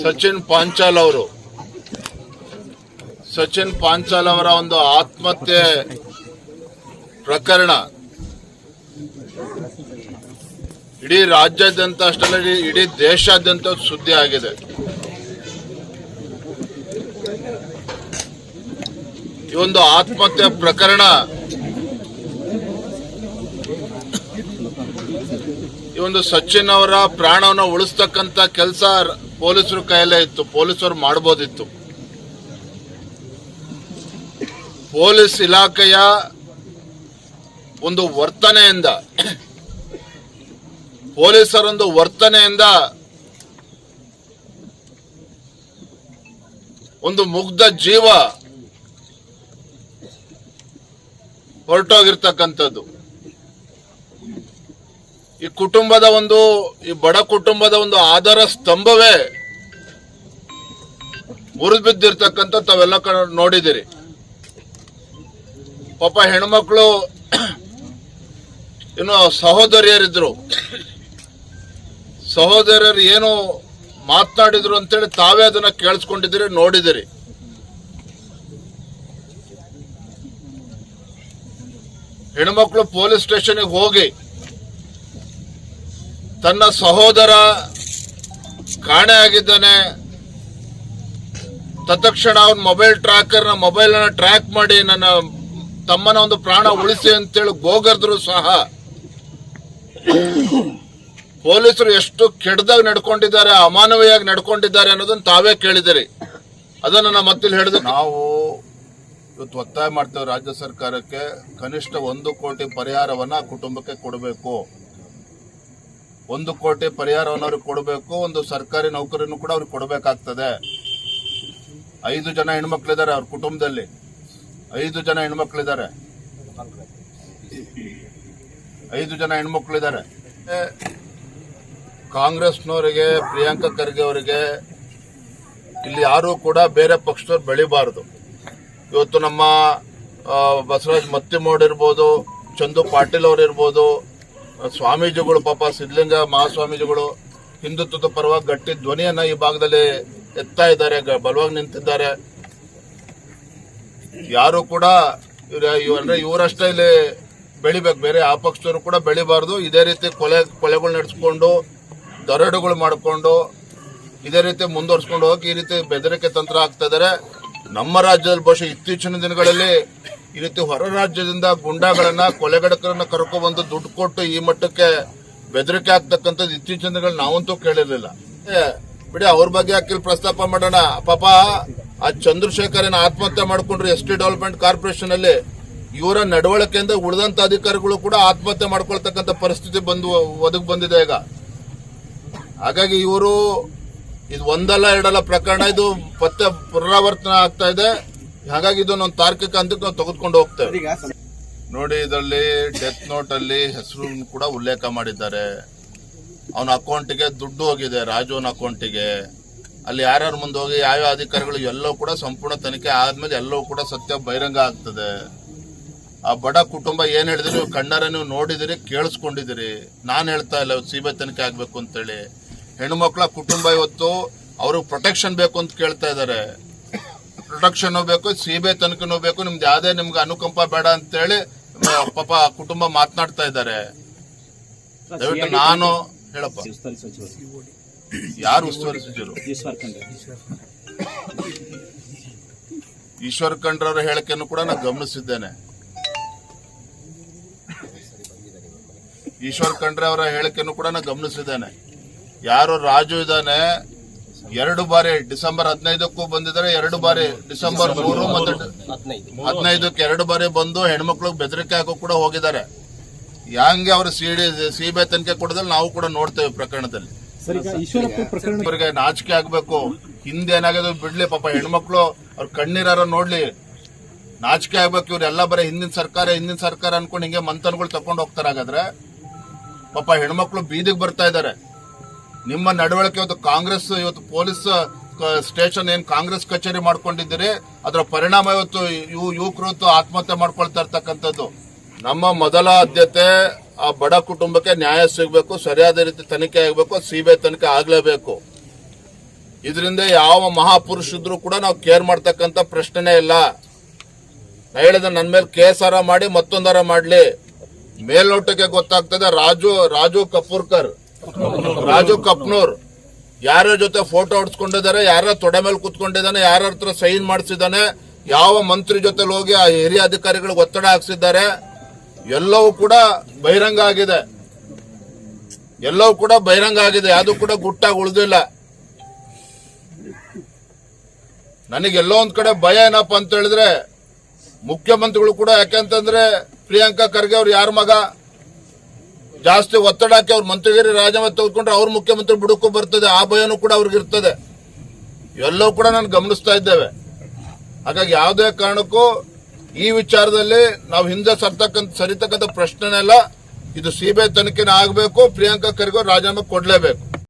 ಸಚಿನ್ ಪಾಂಚಾಲ್ ಅವರ ಒಂದು ಆತ್ಮಹತ್ಯೆ ಪ್ರಕರಣ ಇಡೀ ರಾಜ್ಯಾದ್ಯಂತ ಅಷ್ಟಲ್ಲ ಇಡೀ ದೇಶಾದ್ಯಂತ ಸುದ್ದಿ ಆಗಿದೆ. ಈ ಒಂದು ಆತ್ಮಹತ್ಯೆ ಪ್ರಕರಣ ಈ ಒಂದು ಸಚಿನ್ ಅವರ ಪ್ರಾಣವನ್ನು ಉಳಿಸ್ತಕ್ಕಂತ ಕೆಲಸ ಪೊಲೀಸರ ಕೈಯಲ್ಲೇ ಇತ್ತು, ಪೊಲೀಸರು ಮಾಡಬಹುದಿತ್ತು. ಪೊಲೀಸ್ ಇಲಾಖೆಯ ಒಂದು ವರ್ತನೆಯಿಂದ ಒಂದು ಮುಗ್ಧ ಜೀವ ಹೊರಟೋಗಿರ್ತಕ್ಕಂಥದ್ದು. ಈ ಬಡ ಕುಟುಂಬದ ಒಂದು ಆಧಾರ ಸ್ತಂಭವೇ ಮುರಿದು ಬಿದ್ದಿರ್ತಕ್ಕಂಥ ತಾವೆಲ್ಲ ನೋಡಿದಿರಿ. ಪಾಪ ಹೆಣ್ಮಕ್ಳು ಇನ್ನು ಸಹೋದರಿಯರಿದ್ರು, ಸಹೋದರರು ಏನು ಮಾತನಾಡಿದ್ರು ಅಂತೇಳಿ ತಾವೇ ಅದನ್ನ ಕೇಳಿಸ್ಕೊಂಡಿದ್ದೀರಿ, ನೋಡಿದಿರಿ. ಹೆಣ್ಮಕ್ಳು ಪೊಲೀಸ್ ಸ್ಟೇಷನ್ಗೆ ಹೋಗಿ ತನ್ನ ಸಹೋದರ ಕಾಣೆ ಆಗಿದ್ದಾನೆ, ತತ್ಕ್ಷಣ ಅವನ ಮೊಬೈಲ್ ಟ್ರ್ಯಾಕ್ ಮಾಡಿ ನನ್ನ ತಮ್ಮನ ಒಂದು ಪ್ರಾಣ ಉಳಿಸಿ ಅಂತೇಳಿ ಗೋಗರ್ದ್ರು ಸಹ ಪೊಲೀಸರು ಎಷ್ಟು ಕೆಟ್ಟದಾಗಿ ನಡ್ಕೊಂಡಿದ್ದಾರೆ, ಅಮಾನವೀಯವಾಗಿ ನಡ್ಕೊಂಡಿದ್ದಾರೆ ಅನ್ನೋದನ್ನ ತಾವೇ ಕೇಳಿದಿರಿ. ಅದನ್ನ ನಾನು ಮತ್ತೆ ಹೇಳಿದೆ. ನಾವು ಇವತ್ತು ಒತ್ತಾಯ ಮಾಡ್ತೇವೆ ರಾಜ್ಯ ಸರ್ಕಾರಕ್ಕೆ, ಕನಿಷ್ಠ 1 ಕೋಟಿ ಪರಿಹಾರವನ್ನ ಕುಟುಂಬಕ್ಕೆ ಕೊಡಬೇಕು. 1 ಕೋಟಿ ಪರಿಹಾರವನ್ನು ಅವ್ರಿಗೆ ಕೊಡಬೇಕು. ಒಂದು ಸರ್ಕಾರಿ ನೌಕರಿನೂ ಕೂಡ ಅವ್ರಿಗೆ ಕೊಡಬೇಕಾಗ್ತದೆ. 5 ಜನ ಹೆಣ್ಮಕ್ಳಿದ್ದಾರೆ ಅವ್ರ ಕುಟುಂಬದಲ್ಲಿ, 5 ಜನ ಹೆಣ್ಮಕ್ಳಿದ್ದಾರೆ, 5 ಜನ ಹೆಣ್ಮಕ್ಳಿದ್ದಾರೆ. ಕಾಂಗ್ರೆಸ್ನವರಿಗೆ, ಪ್ರಿಯಾಂಕಾ ಖರ್ಗೆ ಅವರಿಗೆ ಇಲ್ಲಿ ಯಾರು ಕೂಡ ಬೇರೆ ಪಕ್ಷದವ್ರು ಬೆಳಿಬಾರದು. ಇವತ್ತು ನಮ್ಮ ಬಸವರಾಜ್ ಮತ್ತಿಮೋಡ್ ಇರ್ಬೋದು, ಚಂದು ಪಾಟೀಲ್ ಅವರು ಇರ್ಬೋದು, ಸ್ವಾಮೀಜಿಗಳು, ಪಾಪ ಸಿದ್ಧಲಿಂಗ ಮಹಾಸ್ವಾಮೀಜಿಗಳು ಹಿಂದುತ್ವದ ಪರವಾಗಿ ಗಟ್ಟಿ ಧ್ವನಿಯನ್ನ ಈ ಭಾಗದಲ್ಲಿ ಎತ್ತಾ ಇದ್ದಾರೆ, ಬಲವಾಗಿ ನಿಂತಿದ್ದಾರೆ. ಯಾರು ಕೂಡ ಇವರಷ್ಟೇ ಇಲ್ಲಿ ಬೆಳಿಬೇಕು, ಬೇರೆ ಆ ಪಕ್ಷದವರು ಕೂಡ ಬೆಳಿಬಾರ್ದು. ಇದೇ ರೀತಿ ಕೊಲೆಗಳು ನಡೆಸ್ಕೊಂಡು, ದರೋಡೆಗಳು ಮಾಡಿಕೊಂಡು ಇದೇ ರೀತಿ ಮುಂದುವರ್ಸ್ಕೊಂಡು ಹೋಗಿ ಈ ರೀತಿ ಬೆದರಿಕೆ ತಂತ್ರ ಆಗ್ತಾ ಇದ್ದಾರೆ. ನಮ್ಮ ರಾಜ್ಯದಲ್ಲಿ ಬಹುಶಃ ಇತ್ತೀಚಿನ ದಿನಗಳಲ್ಲಿ ಈ ರೀತಿ ಹೊರ ರಾಜ್ಯದಿಂದ ಗುಂಡಾಗಳನ್ನ, ಕೊಲೆಗಡಕರನ್ನ ಕರ್ಕೊಂಡ್ಬಂದು ದುಡ್ಡು ಕೊಟ್ಟು ಈ ಮಟ್ಟಕ್ಕೆ ಬೆದರಿಕೆ ಆಗ್ತಕ್ಕಂಥದ್ದು ಇತ್ತೀಚಿನ ದಿನಗಳು ನಾವಂತೂ ಕೇಳಿರ್ಲಿಲ್ಲ. ಬಿಡಿ, ಅವ್ರ ಬಗ್ಗೆ ಯಾಕೆ ಪ್ರಸ್ತಾಪ ಮಾಡೋಣ. ಪಾಪ ಆ ಚಂದ್ರಶೇಖರನ ಆತ್ಮಹತ್ಯೆ ಮಾಡ್ಕೊಂಡ್ರು ST ಡೆವಲಪ್ಮೆಂಟ್ ಕಾರ್ಪೊರೇಷನ್ ಅಲ್ಲಿ. ಇವರ ನಡವಳಿಕೆಯಿಂದ ಉಳಿದಂತ ಅಧಿಕಾರಿಗಳು ಕೂಡ ಆತ್ಮಹತ್ಯೆ ಮಾಡ್ಕೊಳ್ತಕ್ಕಂಥ ಪರಿಸ್ಥಿತಿ ಒದಗಿ ಬಂದಿದೆ ಈಗ. ಹಾಗಾಗಿ ಇದು ಒಂದಲ್ಲ ಎರಡಲ್ಲ ಪ್ರಕರಣ, ಇದು ಪತ್ತೆ ಪುನರಾವರ್ತನೆ ಆಗ್ತಾ ಇದೆ. ಹಾಗಾಗಿ ಇದೊಂದು ತಾರ್ಕಿಕ ಹಂತಕ್ಕೆ ನಾವು ತೆಗೆದುಕೊಂಡು ಹೋಗ್ತೇವೆ. ನೋಡಿ, ಇದರಲ್ಲಿ ಡೆತ್ ನೋಟ್ ಅಲ್ಲಿ ಹೆಸರು ಕೂಡ ಉಲ್ಲೇಖ ಮಾಡಿದ್ದಾರೆ. ಅವನ ಅಕೌಂಟಿಗೆ ದುಡ್ಡು ಹೋಗಿದೆ, ರಾಜುವನ್ ಅಕೌಂಟಿಗೆ. ಅಲ್ಲಿ ಯಾರ್ಯಾರು ಮುಂದೆ ಹೋಗಿ ಯಾವ ಅಧಿಕಾರಿಗಳು ಎಲ್ಲವೂ ಕೂಡ ಸಂಪೂರ್ಣ ತನಿಖೆ ಆದ್ಮೇಲೆ ಎಲ್ಲವೂ ಕೂಡ ಸತ್ಯ ಬಹಿರಂಗ ಆಗ್ತದೆ. ಆ ಬಡ ಕುಟುಂಬ ಏನ್ ಹೇಳಿದ್ರಿ, ನೀವು ಕಣ್ಣಾರ ನೀವು ನೋಡಿದಿರಿ, ಕೇಳಿಸ್ಕೊಂಡಿದಿರಿ. ನಾನು ಹೇಳ್ತಾ ಇಲ್ಲ CBI ತನಿಖೆ ಆಗ್ಬೇಕು ಅಂತೇಳಿ. ಹೆಣ್ಮಕ್ಳ ಕುಟುಂಬ ಇವತ್ತು ಅವ್ರಿಗೆ ಪ್ರೊಟೆಕ್ಷನ್ ಬೇಕು ಅಂತ ಕೇಳ್ತಾ ಇದ್ದಾರೆ. ಪ್ರೊಟೆಕ್ಷನ್ ಬೇಕು, CBI ತನಿಖೆನೂ ಬೇಕು, ನಿಮ್ದು ಯಾವ್ದೇ ನಿಮ್ಗೆ ಅನುಕಂಪ ಬೇಡ ಅಂತೇಳಿ ಪಾಪ ಕುಟುಂಬ ಮಾತನಾಡ್ತಾ ಇದ್ದಾರೆ. ದಯವಿಟ್ಟು ನಾನು ಹೇಳಪ್ಪ, ಯಾರು ಉಸ್ತುವಾರಿ ಸಚಿವರು? ಈಶ್ವರ್ ಖಂಡ್ರೆ ಅವರ ಹೇಳಿಕೆಯನ್ನು ಕೂಡ ನಾನು ಗಮನಿಸಿದ್ದೇನೆ. ಈಶ್ವರ್ ಖಂಡ್ರೆ ಅವರ ಹೇಳಿಕೆಯನ್ನು ಕೂಡ ನಾನು ಗಮನಿಸಿದ್ದೇನೆ. ಯಾರು ರಾಜು ಇದ್ದಾನೆ, 2 ಬಾರಿ ಡಿಸೆಂಬರ್ 15ಕ್ಕೂ ಬಂದಿದ್ದಾರೆ, 2 ಬಾರಿ ಡಿಸೆಂಬರ್ 3 ಮತ್ತು 15ಕ್ಕೆ 2 ಬಾರಿ ಬಂದು ಹೆಣ್ಮಕ್ಳಿಗೆ ಬೆದರಿಕೆ ಹಾಕೋ ಕೂಡ ಹೋಗಿದ್ದಾರೆ. ಹಂಗೆ ಅವರು CBI ತನಿಖೆ ಕೊಡೋದ್ರಲ್ಲಿ ನಾವು ಕೂಡ ನೋಡ್ತೇವೆ ಪ್ರಕರಣದಲ್ಲಿ. ಇವರಿಗೆ ನಾಚಿಕೆ ಆಗ್ಬೇಕು. ಹಿಂದೆ ಏನಾಗಿದೆ ಬಿಡ್ಲಿ, ಪಾಪ ಹೆಣ್ಮಕ್ಳು ಅವ್ರ ಕಣ್ಣೀರಾರ ನೋಡ್ಲಿ, ನಾಚಿಕೆ ಆಗ್ಬೇಕು. ಇವ್ರೆಲ್ಲ ಬರೀ ಹಿಂದಿನ ಸರ್ಕಾರ ಅನ್ಕೊಂಡು ಹಿಂಗೆ ಮಂಥನ್ಗಳು ತಕೊಂಡು ಹೋಗ್ತಾರೆ. ಹಾಗಾದ್ರೆ ಪಾಪ ಹೆಣ್ಮಕ್ಳು ಬೀದಿಗೆ ಬರ್ತಾ ಇದ್ದಾರೆ. ನಿಮ್ಮ ನಡವಳಿಕೆ ಇವತ್ತು ಕಾಂಗ್ರೆಸ್, ಇವತ್ತು ಪೊಲೀಸ್ ಸ್ಟೇಷನ್ ಏನ್ ಕಾಂಗ್ರೆಸ್ ಕಚೇರಿ ಮಾಡ್ಕೊಂಡಿದ್ದೀರಿ, ಅದರ ಪರಿಣಾಮ ಇವತ್ತು ಯುವಕರು ಆತ್ಮಹತ್ಯೆ ಮಾಡ್ಕೊಳ್ತಾ ಇರ್ತಕ್ಕಂಥದ್ದು. ನಮ್ಮ ಮೊದಲ ಆದ್ಯತೆ ಆ ಬಡ ಕುಟುಂಬಕ್ಕೆ ನ್ಯಾಯ ಸಿಗಬೇಕು, ಸರಿಯಾದ ರೀತಿ ತನಿಖೆ ಆಗಬೇಕು, CBI ತನಿಖೆ ಆಗ್ಲೇಬೇಕು. ಇದರಿಂದ ಯಾವ ಮಹಾಪುರುಷಿದ್ರು ಕೂಡ ನಾವು ಕೇರ್ ಮಾಡ್ತಕ್ಕಂಥ ಪ್ರಶ್ನೆನೇ ಇಲ್ಲ. ನಾ ಹೇಳಿದ ನನ್ನ ಮೇಲೆ ಕೇಸಾರ ಮಾಡಿ ಮತ್ತೊಂದರ ಮಾಡ್ಲಿ, ಮೇಲ್ನೋಟಕ್ಕೆ ಗೊತ್ತಾಗ್ತದೆ ರಾಜು ಕಪ್ನೂರ್ ಯಾರ ಜೊತೆ ಫೋಟೋ ಹೊಡ್ಸ್ಕೊಂಡಿದ್ದಾರೆ, ಯಾರ ತೊಡೆ ಮೇಲೆ ಕುತ್ಕೊಂಡಿದ್ದಾನೆ, ಯಾರ ಹತ್ರ ಸೈನ್ ಮಾಡಿಸಿದ್ದಾನೆ, ಯಾವ ಮಂತ್ರಿ ಜೊತೆ ಹೋಗಿ ಆ ಹಿರಿಯ ಅಧಿಕಾರಿಗಳಿಗೆ ಒತ್ತಡ ಹಾಕ್ಸಿದ್ದಾರೆ, ಎಲ್ಲವೂ ಕೂಡ ಬಹಿರಂಗ ಆಗಿದೆ. ಯಾವುದು ಕೂಡ ಗುಟ್ಟಾಗಿ ಉಳಿದಿಲ್ಲ. ನನಗೆಲ್ಲೋ ಒಂದ್ ಕಡೆ ಭಯ ಏನಪ್ಪ ಅಂತ ಹೇಳಿದ್ರೆ ಮುಖ್ಯಮಂತ್ರಿಗಳು ಕೂಡ, ಯಾಕೆಂತಂದ್ರೆ ಪ್ರಿಯಾಂಕಾ ಖರ್ಗೆ ಅವ್ರು ಯಾರ ಮಗ, ಜಾಸ್ತಿ ಒತ್ತಡ ಹಾಕಿ ಅವ್ರ ಮಂತ್ರಿಗಿರಿ ರಾಜೀನಾಮೆ ತೆಗೆದುಕೊಂಡ್ರೆ ಅವ್ರ ಮುಖ್ಯಮಂತ್ರಿ ಬುಡಕ್ಕೂ ಬರ್ತದೆ, ಆ ಭಯನೂ ಕೂಡ ಅವ್ರಿಗೆ ಇರ್ತದೆ. ಎಲ್ಲವೂ ಕೂಡ ನಾನು ಗಮನಿಸ್ತಾ ಇದ್ದೇವೆ. ಹಾಗಾಗಿ ಯಾವುದೇ ಕಾರಣಕ್ಕೂ ಈ ವಿಚಾರದಲ್ಲಿ ನಾವು ಹಿಂದೆ ಸರಿತಕ್ಕಂಥ ಪ್ರಶ್ನೆನೆಲ್ಲ, ಇದು ಸಿಬಿಐ ತನಿಖೆನೇ ಆಗಬೇಕು, ಪ್ರಿಯಾಂಕಾ ಖರ್ಗೆ ರಾಜೀನಾಮೆ ಕೊಡಲೇಬೇಕು.